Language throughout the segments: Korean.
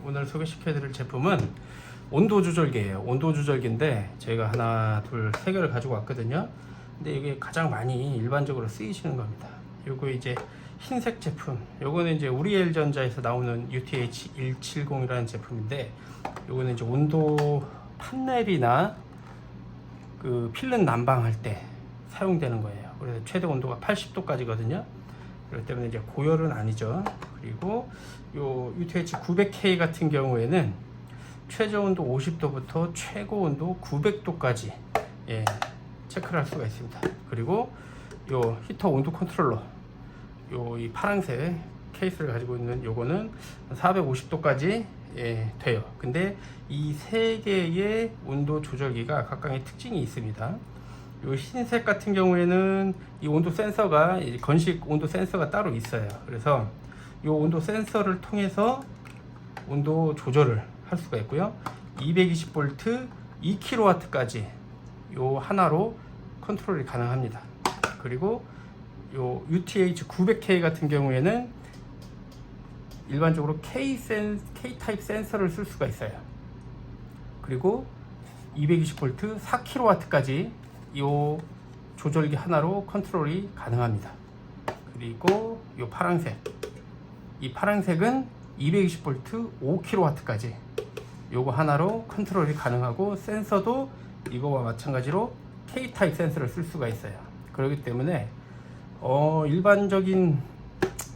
오늘 소개시켜 드릴 제품은 온도 조절기예요. 온도 조절기인데 저희가 하나, 둘, 세 개를 가지고 왔거든요. 근데 이게 가장 많이 일반적으로 쓰이시는 겁니다. 요거 이제 흰색 제품, 요거는 이제 우리엘전자에서 나오는 UTH170이라는 제품인데, 요거는 이제 온도 판넬이나 그 필름 난방할 때 사용되는 거예요. 그래서 최대 온도가 80도까지거든요. 그렇기 때문에 이제 고열은 아니죠. 그리고 요 UTH900K 같은 경우에는 최저 온도 50도부터 최고 온도 900도까지 체크를 할 수가 있습니다. 그리고 요 히터 온도 컨트롤러, 요 이 파란색 케이스를 가지고 있는 요거는 450도까지 돼요. 근데 이 세 개의 온도 조절기가 각각의 특징이 있습니다. 요 흰색 같은 경우에는 이 온도 센서가 건식 온도 센서가 따로 있어요. 그래서 이 온도 센서를 통해서 온도 조절을 할 수가 있고요. 220V 2kW까지 요 하나로 컨트롤이 가능합니다. 그리고 요 UTH900K 같은 경우에는 일반적으로 K-타입 센서를 쓸 수가 있어요. 그리고 220V 4kW까지 요 조절기 하나로 컨트롤이 가능합니다. 그리고 요 파란색, 이 파란색은 220V 5kW까지 요거 하나로 컨트롤이 가능하고, 센서도 이거와 마찬가지로 K-타입 센서를 쓸 수가 있어요. 그렇기 때문에 일반적인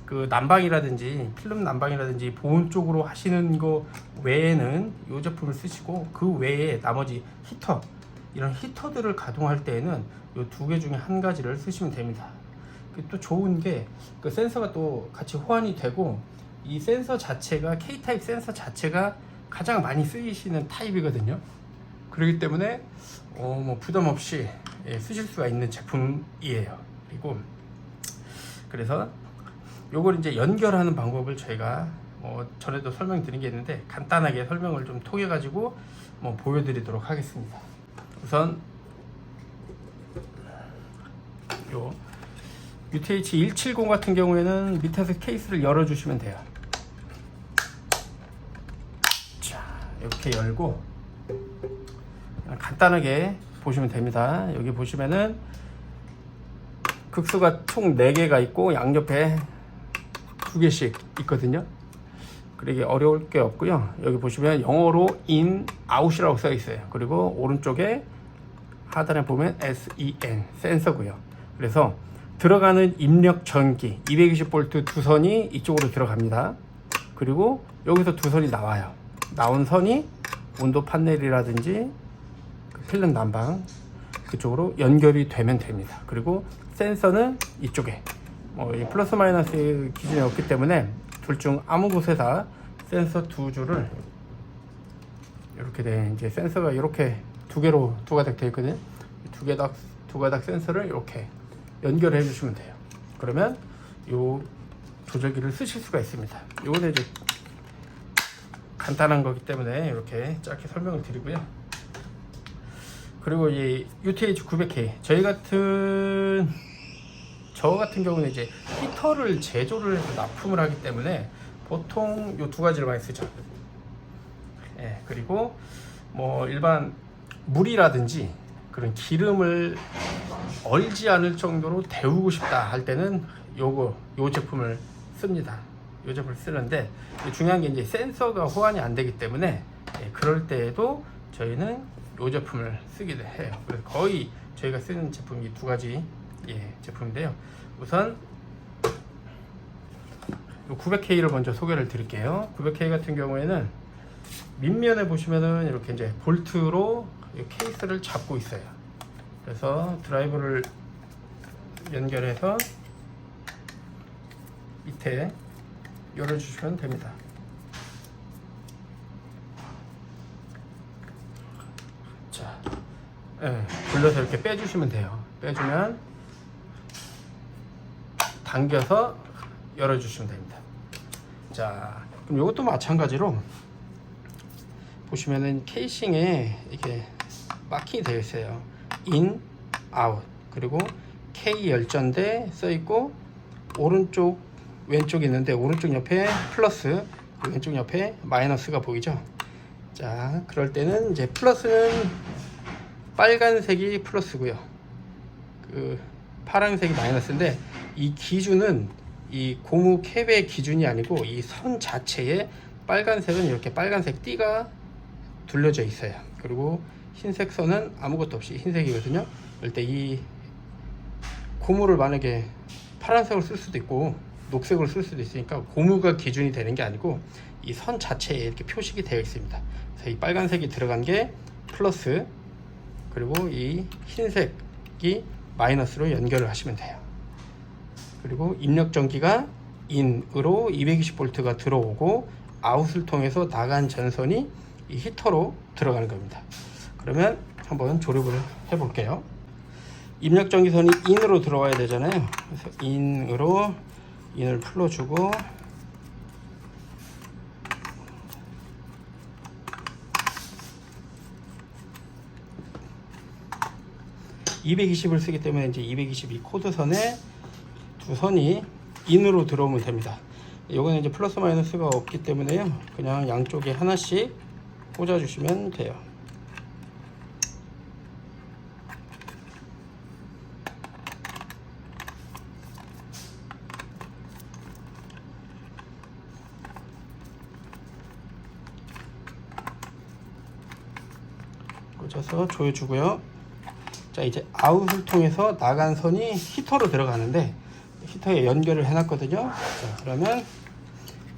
그 난방이라든지 필름 난방이라든지 보온 쪽으로 하시는 거 외에는 이 제품을 쓰시고, 그 외에 나머지 히터, 이런 히터들을 가동할 때에는 이 두 개 중에 한 가지를 쓰시면 됩니다. 또 좋은 게 그 센서가 또 같이 호환이 되고, 이 센서 자체가 K-타입 센서 자체가 가장 많이 쓰이시는 타입이거든요. 그렇기 때문에 뭐 부담 없이 쓰실 수가 있는 제품이에요. 그리고 그래서 요걸 이제 연결하는 방법을 저희가 전에도 설명드린 게 있는데, 간단하게 설명을 좀 통해 가지고 보여드리도록 하겠습니다. 우선 요 UTH170 같은 경우에는 밑에서 케이스를 열어주시면 돼요. 자, 이렇게 열고 간단하게 보시면 됩니다. 여기 보시면은 극수가 총 4개가 있고 양옆에 2개씩 있거든요. 그러기 어려울 게 없고요. 여기 보시면 영어로 in, out이라고 써 있어요. 그리고 오른쪽에 하단에 보면 SEN, 센서고요. 그래서 들어가는 입력 전기 220V 두 선이 이쪽으로 들어갑니다. 그리고 여기서 두 선이 나와요. 나온 선이 온도 판넬이라든지 필름 난방 그쪽으로 연결이 되면 됩니다. 그리고 센서는 이쪽에 플러스 마이너스 기준이 없기 때문에 둘 중 아무 곳에다 센서 두 줄을 이렇게 이제 센서가 이렇게 두 가닥 되어 있거든요. 두 가닥 센서를 이렇게 연결해 주시면 돼요. 그러면 요 조절기를 쓰실 수가 있습니다. 요거는 이제 간단한 거기 때문에 이렇게 짧게 설명을 드리고요. 그리고 이 UTH900K 저 같은 경우는 이제 히터를 제조를 해서 납품을 하기 때문에 보통 요 두 가지를 많이 쓰죠. 그리고 일반 물이라든지 그런 기름을 얼지 않을 정도로 데우고 싶다 할 때는 요 제품을 씁니다. 요 제품을 쓰는데, 중요한 게 이제 센서가 호환이 안 되기 때문에 그럴 때에도 저희는 요 제품을 쓰기도 해요. 그래서 거의 저희가 쓰는 제품이 두 가지 제품인데요. 우선 900K를 먼저 소개를 드릴게요. 900K 같은 경우에는 밑면에 보시면은 이렇게 이제 볼트로 이 케이스를 잡고 있어요. 그래서 드라이버를 연결해서 밑에 열어주시면 됩니다. 자, 돌려서 이렇게 빼주시면 돼요. 빼주면 당겨서 열어주시면 됩니다. 자, 그럼 이것도 마찬가지로 보시면은 케이싱에 이렇게 마킹이 되어 있어요. in, out. 그리고 K 열전대 써 있고, 오른쪽 왼쪽에 있는데 오른쪽 옆에 플러스, 왼쪽 옆에 마이너스가 보이죠. 자, 그럴 때는 이제 플러스는 빨간색이 플러스고요, 그 파란색이 마이너스인데, 이 기준은 이 고무 캡의 기준이 아니고 이 선 자체에 빨간색은 이렇게 빨간색 띠가 둘려져 있어요. 그리고 흰색 선은 아무것도 없이 흰색이거든요. 그럴 때 이 고무를 만약에 파란색을 쓸 수도 있고 녹색으로 쓸 수도 있으니까 고무가 기준이 되는 게 아니고 이 선 자체에 이렇게 표식이 되어 있습니다. 그래서 이 빨간색이 들어간 게 플러스, 그리고 이 흰색이 마이너스로 연결을 하시면 돼요. 그리고 입력 전기가 인으로 220V가 들어오고 아웃을 통해서 나간 전선이 이 히터로 들어가는 겁니다. 그러면 한번 조립을 해 볼게요. 입력 전기선이 인으로 들어와야 되잖아요. 그래서 인을 풀어주고, 220을 쓰기 때문에 이제 222 코드선에 두 선이 인으로 들어오면 됩니다. 요거는 이제 플러스 마이너스가 없기 때문에요, 그냥 양쪽에 하나씩 꽂아 주시면 돼요. 꽂아서 조여주고요. 자, 이제 아웃을 통해서 나간 선이 히터로 들어가는데 히터에 연결을 해놨거든요. 자, 그러면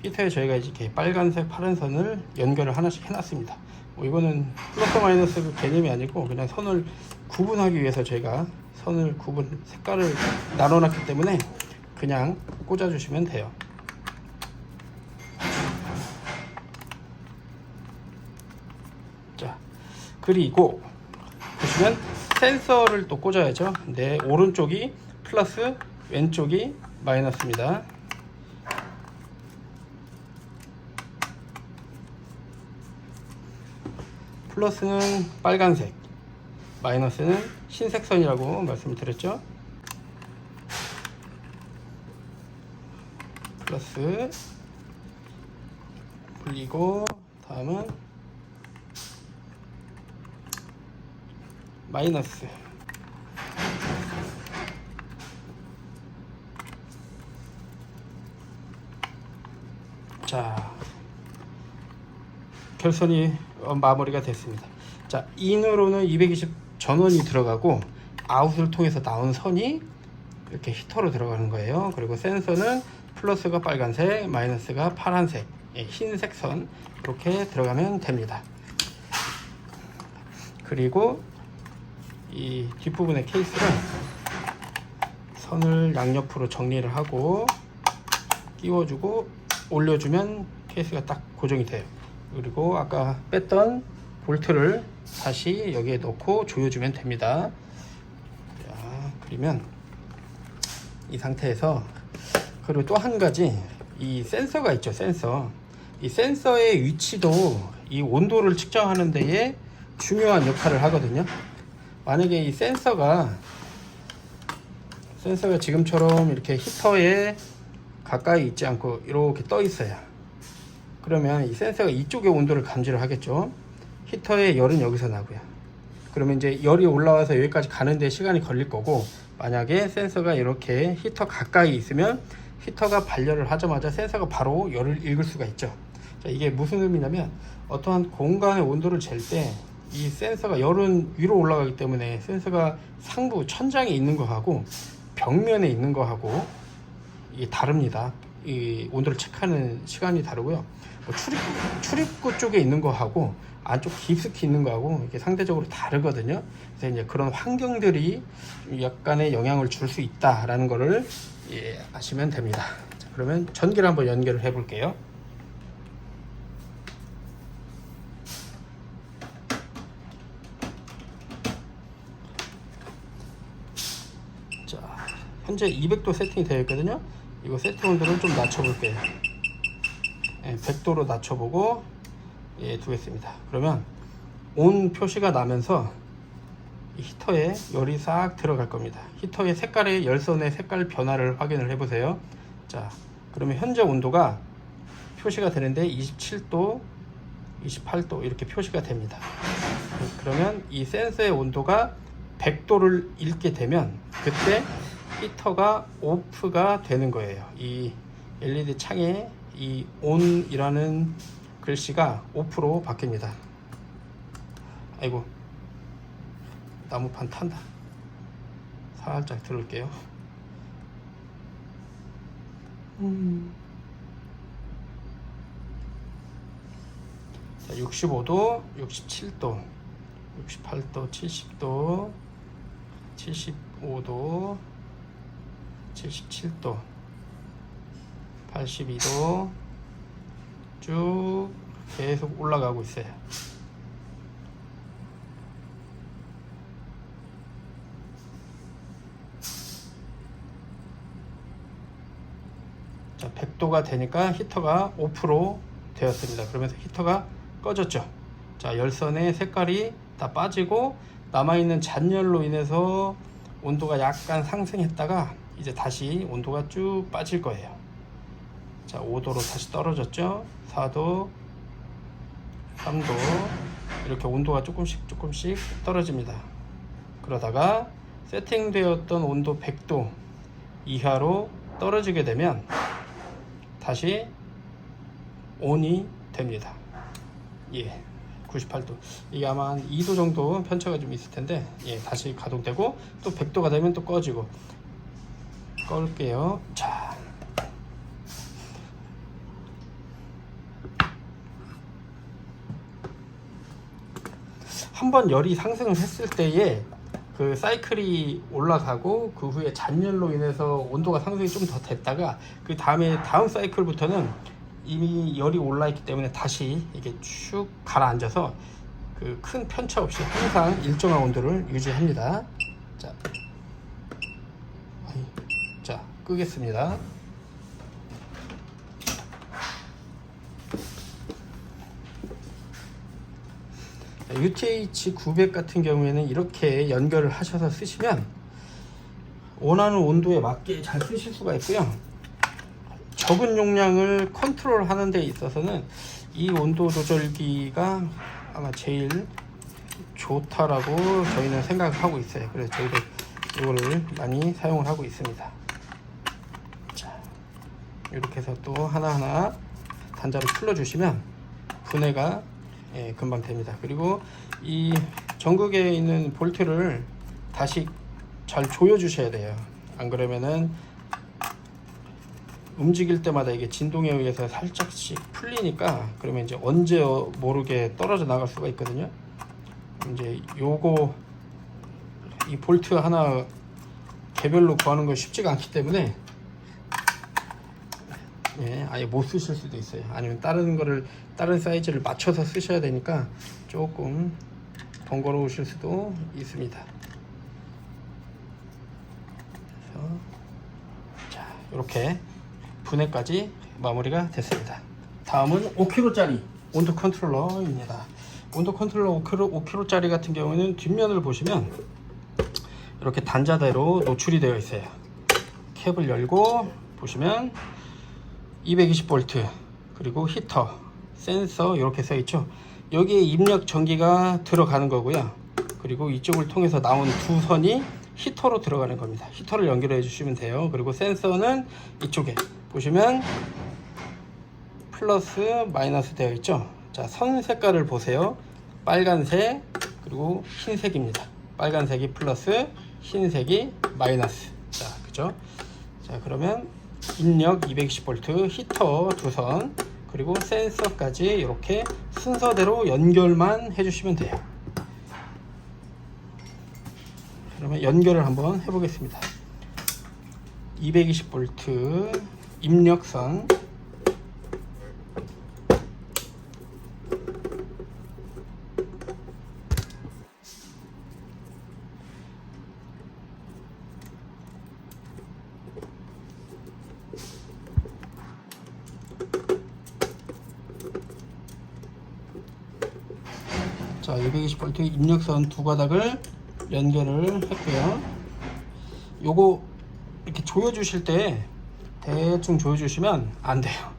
히터에 저희가 이렇게 빨간색, 파란 선을 연결을 하나씩 해놨습니다. 이거는 플러스 마이너스 개념이 아니고 그냥 선을 구분하기 위해서 저희가 선을 색깔을 나눠놨기 때문에 그냥 꽂아주시면 돼요. 자, 그리고 보시면 센서를 또 꽂아야죠. 근데 오른쪽이 플러스, 왼쪽이 마이너스입니다. 플러스는 빨간색, 마이너스는 흰색 선이라고 말씀을 드렸죠. 플러스 굴리고, 다음은 마이너스. 자, 결선이 마무리가 됐습니다. 자, 인으로는 220 전원이 들어가고 아웃을 통해서 나온 선이 이렇게 히터로 들어가는 거예요. 그리고 센서는 플러스가 빨간색, 마이너스가 파란색, 흰색 선 이렇게 들어가면 됩니다. 그리고 이 뒷부분의 케이스를 선을 양옆으로 정리를 하고 끼워주고 올려주면 케이스가 딱 고정이 돼요. 그리고 아까 뺐던 볼트를 다시 여기에 넣고 조여주면 됩니다. 자, 그러면 이 상태에서, 그리고 또 한 가지, 이 센서가 있죠. 센서. 이 센서의 위치도 이 온도를 측정하는 데에 중요한 역할을 하거든요. 만약에 이 센서가 지금처럼 이렇게 히터에 가까이 있지 않고 이렇게 떠 있어요. 그러면 이 센서가 이쪽의 온도를 감지를 하겠죠. 히터의 열은 여기서 나고요. 그러면 이제 열이 올라와서 여기까지 가는데 시간이 걸릴 거고, 만약에 센서가 이렇게 히터 가까이 있으면 히터가 발열을 하자마자 센서가 바로 열을 읽을 수가 있죠. 자, 이게 무슨 의미냐면 어떠한 공간의 온도를 잴 때 이 센서가 열은 위로 올라가기 때문에 센서가 상부 천장에 있는 거하고 벽면에 있는 거하고 이게 다릅니다. 이 온도를 체크하는 시간이 다르고요. 뭐 출입구 쪽에 있는 거하고 안쪽 깊숙이 있는 거하고 이게 상대적으로 다르거든요. 그래서 이제 그런 환경들이 약간의 영향을 줄 수 있다라는 거를 아시면 됩니다. 자, 그러면 전기를 한번 연결을 해 볼게요. 자, 현재 200도 세팅이 되어 있거든요. 이거 세팅 온도를 좀 낮춰볼게요. 100도로 낮춰보고 두겠습니다. 그러면 온 표시가 나면서 이 히터에 열이 싹 들어갈 겁니다. 히터의 색깔의 열선의 색깔 변화를 확인을 해보세요. 자, 그러면 현재 온도가 표시가 되는데 27도, 28도 이렇게 표시가 됩니다. 그러면 이 센서의 온도가 100도를 읽게 되면 그때 히터가 오프가 되는 거예요. 이 LED 창에 이 ON이라는 글씨가 오프로 바뀝니다. 아이고, 나무판 탄다. 살짝 들을게요. 자, 65도, 67도, 68도, 70도, 75도, 77도, 82도 쭉 계속 올라가고 있어요. 자, 100도가 되니까 히터가 오프로 되었습니다. 그러면서 히터가 꺼졌죠. 자, 열선의 색깔이 다 빠지고 남아있는 잔열로 인해서 온도가 약간 상승했다가 이제 다시 온도가 쭉 빠질 거예요. 자, 5도로 다시 떨어졌죠. 4도, 3도 이렇게 온도가 조금씩 떨어집니다. 그러다가 세팅되었던 온도 100도 이하로 떨어지게 되면 다시 ON이 됩니다. 예, 98도. 이게 아마 한 2도 정도 편차가 좀 있을 텐데, 예, 다시 가동되고 또 100도가 되면 또 꺼지고. 꺼볼게요. 자, 한번 열이 상승을 했을 때에 그 사이클이 올라가고 그 후에 잔열로 인해서 온도가 상승이 좀 더 됐다가 그 다음 사이클부터는 이미 열이 올라 있기 때문에 다시 이게 쭉 가라앉아서 그 큰 편차 없이 항상 일정한 온도를 유지합니다. 자, 끄겠습니다. UTH900 같은 경우에는 이렇게 연결을 하셔서 쓰시면 원하는 온도에 맞게 잘 쓰실 수가 있고요. 적은 용량을 컨트롤 하는 데 있어서는 이 온도 조절기가 아마 제일 좋다라고 저희는 생각을 하고 있어요. 그래서 저희도 이거를 많이 사용을 하고 있습니다. 자, 이렇게 해서 또 하나하나 단자를 풀러 주시면 분해가 금방 됩니다. 그리고 이 전극에 있는 볼트를 다시 잘 조여 주셔야 돼요. 안 그러면은 움직일 때마다 이게 진동에 의해서 살짝씩 풀리니까 그러면 이제 언제 모르게 떨어져 나갈 수가 있거든요. 이제 요거 이 볼트 하나 개별로 구하는 건 쉽지가 않기 때문에 예, 아예 못 쓰실 수도 있어요. 아니면 다른 사이즈를 맞춰서 쓰셔야 되니까 조금 번거로우실 수도 있습니다. 그래서 자, 이렇게 분해까지 마무리가 됐습니다. 다음은 5kg짜리 온도 컨트롤러입니다. 온도 컨트롤러 5kg짜리 같은 경우에는 뒷면을 보시면 이렇게 단자대로 노출이 되어 있어요. 캡을 열고 보시면 220V 그리고 히터, 센서 이렇게 써 있죠. 여기에 입력 전기가 들어가는 거고요. 그리고 이쪽을 통해서 나온 두 선이 히터로 들어가는 겁니다. 히터를 연결해 주시면 돼요. 그리고 센서는 이쪽에 보시면 플러스 마이너스 되어 있죠. 자, 선 색깔을 보세요. 빨간색 그리고 흰색입니다. 빨간색이 플러스, 흰색이 마이너스. 자, 그죠? 자, 그러면 입력 220V, 히터 두 선, 그리고 센서까지 이렇게 순서대로 연결만 해주시면 돼요. 그러면 연결을 한번 해보겠습니다. 220V 입력선, 자, 220V 입력선 두 가닥을 연결을 했고요. 요거 이렇게 조여 주실 때 대충 조여 주시면 안 돼요.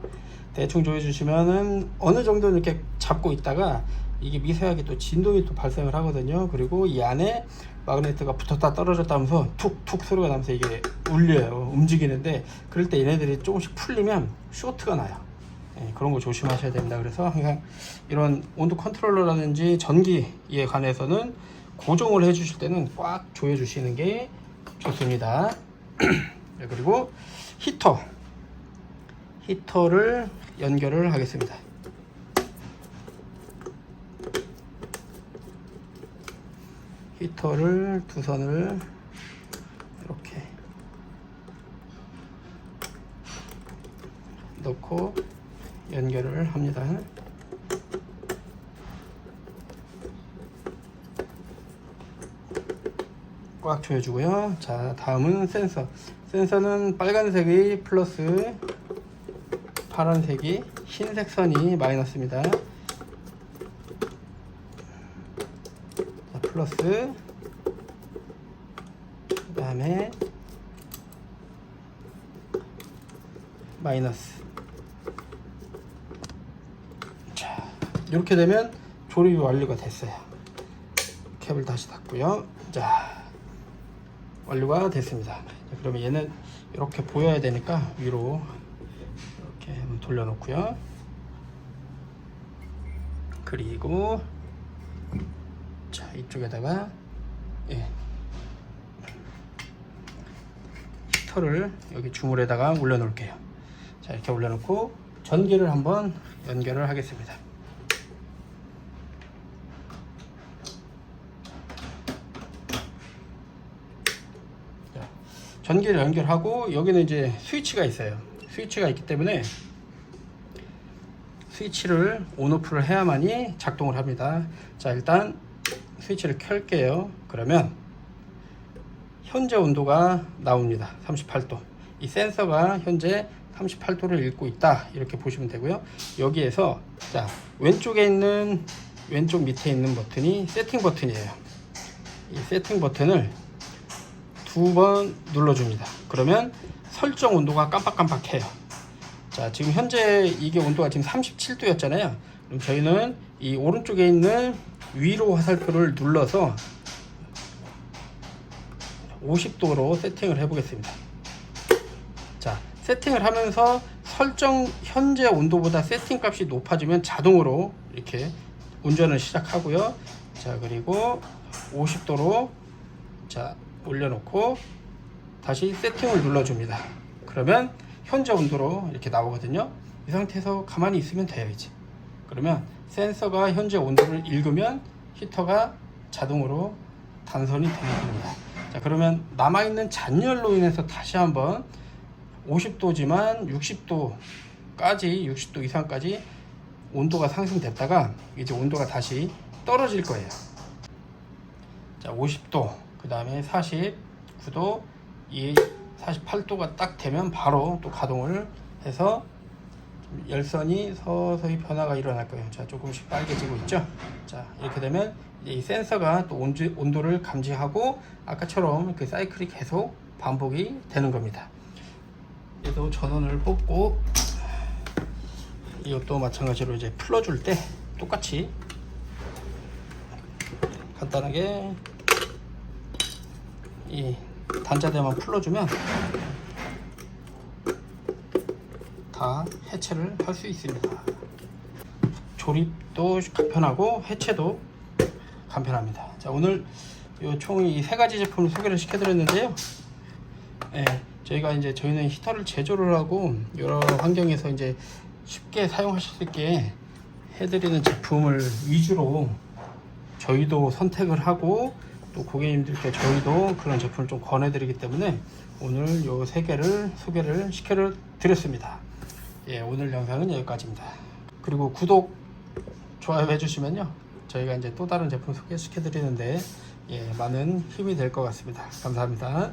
대충 조여주시면은 어느 정도 이렇게 잡고 있다가 이게 미세하게 또 진동이 또 발생을 하거든요. 그리고 이 안에 마그네트가 붙었다 떨어졌다 하면서 툭툭 소리가 나면서 이게 울려요. 움직이는데 그럴 때 얘네들이 조금씩 풀리면 쇼트가 나요. 예, 그런 거 조심하셔야 됩니다. 그래서 항상 이런 온도 컨트롤러라든지 전기에 관해서는 고정을 해 주실 때는 꽉 조여 주시는 게 좋습니다. 네, 그리고 히터를 연결을 하겠습니다. 히터를 두 선을 이렇게 넣고 연결을 합니다. 꽉 조여주고요. 자, 다음은 센서는 빨간색이 플러스, 파란색이, 흰색 선이 마이너스입니다. 자, 플러스, 그 다음에 마이너스. 자, 이렇게 되면 조립이 완료가 됐어요. 캡을 다시 닫고요. 자, 완료가 됐습니다. 그러면 얘는 이렇게 보여야 되니까 위로 이렇게 한번 돌려놓고요. 그리고 자, 이쪽에다가 히터를 여기 주물에다가 올려 놓을게요. 자, 이렇게 올려놓고 전기를 한번 연결을 하겠습니다. 자, 전기를 연결하고 여기는 이제 스위치가 있어요. 스위치가 있기 때문에 스위치를 온오프를 해야만이 작동을 합니다. 자, 일단 스위치를 켤게요. 그러면 현재 온도가 나옵니다. 38도. 이 센서가 현재 38도를 읽고 있다, 이렇게 보시면 되고요. 여기에서 자, 왼쪽 밑에 있는 버튼이 세팅 버튼이에요. 이 세팅 버튼을 두 번 눌러줍니다. 그러면 설정 온도가 깜빡깜빡해요. 자, 지금 현재 이게 온도가 지금 37도였잖아요. 그럼 저희는 이 오른쪽에 있는 위로 화살표를 눌러서 50도로 세팅을 해 보겠습니다. 자, 세팅을 하면서 설정 현재 온도보다 세팅 값이 높아지면 자동으로 이렇게 운전을 시작하고요. 자, 그리고 50도로 자, 올려놓고 다시 세팅을 눌러줍니다. 그러면 현재 온도로 이렇게 나오거든요. 이 상태에서 가만히 있으면 돼요. 이제 그러면 센서가 현재 온도를 읽으면 히터가 자동으로 단선이 되는 겁니다. 자, 그러면 남아있는 잔열로 인해서 다시 한번 50도지만 60도 이상까지 온도가 상승됐다가 이제 온도가 다시 떨어질 거예요. 자, 50도, 그 다음에 49도, 이 48도가 딱 되면 바로 또 가동을 해서 열선이 서서히 변화가 일어날 거예요. 자, 조금씩 빨개지고 있죠. 자, 이렇게 되면 이 센서가 또 온도를 감지하고 아까처럼 그 사이클이 계속 반복이 되는 겁니다. 얘도 전원을 뽑고 이것도 마찬가지로 이제 풀어줄 때 똑같이 간단하게 이 단자대만 풀어주면 다 해체를 할 수 있습니다. 조립도 간편하고 해체도 간편합니다. 자, 오늘 총 이 세 가지 제품을 소개를 시켜드렸는데요. 저희는 히터를 제조를 하고 여러 환경에서 이제 쉽게 사용하실 수 있게 해드리는 제품을 위주로 저희도 선택을 하고 또 고객님들께 저희도 그런 제품을 좀 권해드리기 때문에 오늘 요 세 개를 소개를 시켜드렸습니다. 오늘 영상은 여기까지입니다. 그리고 구독, 좋아요 해주시면요, 저희가 이제 또 다른 제품 소개시켜드리는데 많은 힘이 될 것 같습니다. 감사합니다.